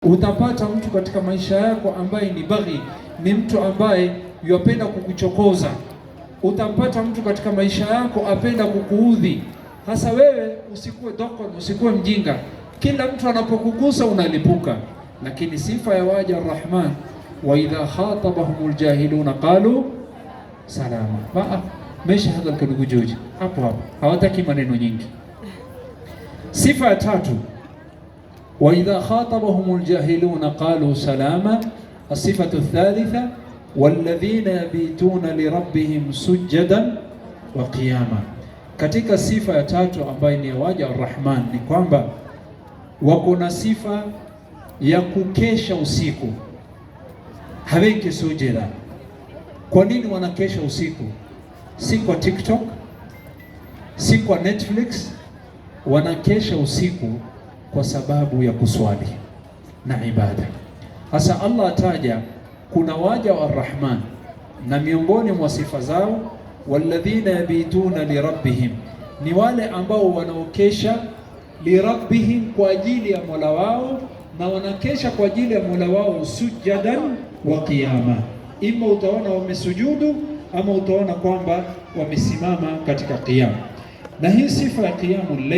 Utapata mtu katika maisha yako ambaye ni baghi, ni mtu ambaye yupenda kukuchokoza. Utampata mtu katika maisha yako apenda kukuudhi. Hasa wewe usikuwe dokon, usikuwe mjinga. Kila mtu anapokugusa unalipuka. Lakini sifa ya waja Ar-Rahman, wa idha khatabahumul jahiluna qalu salama. Maisha hadha al-kadugujoji hapo hawataki maneno nyingi. Sifa ya tatu, wa idha khatabahumul jahiluna qalu salama. As-sifatu ath-thalitha, walladhina yabituna lirabbihim sujadan wa qiyama. Katika sifa ya tatu ambayo ni waja Ar-Rahman ni kwamba wako na sifa ya kukesha usiku. Haweki sujada. Kwa nini wanakesha usiku? Si kwa TikTok, si kwa Netflix. Wanakesha usiku kwa sababu ya kuswali na ibada. Hasa Allah ataja kuna waja wa Ar-Rahman na miongoni mwa sifa zao, walladhina yabituna lirabbihim, ni wale ambao wanaokesha lirabbihim, kwa ajili ya Mola wao, na wanakesha kwa ajili ya Mola wao sujadan wa qiyama. Ima utaona wamesujudu ama utaona kwamba wamesimama katika qiyam. Na hii sifa ya qiyamul layl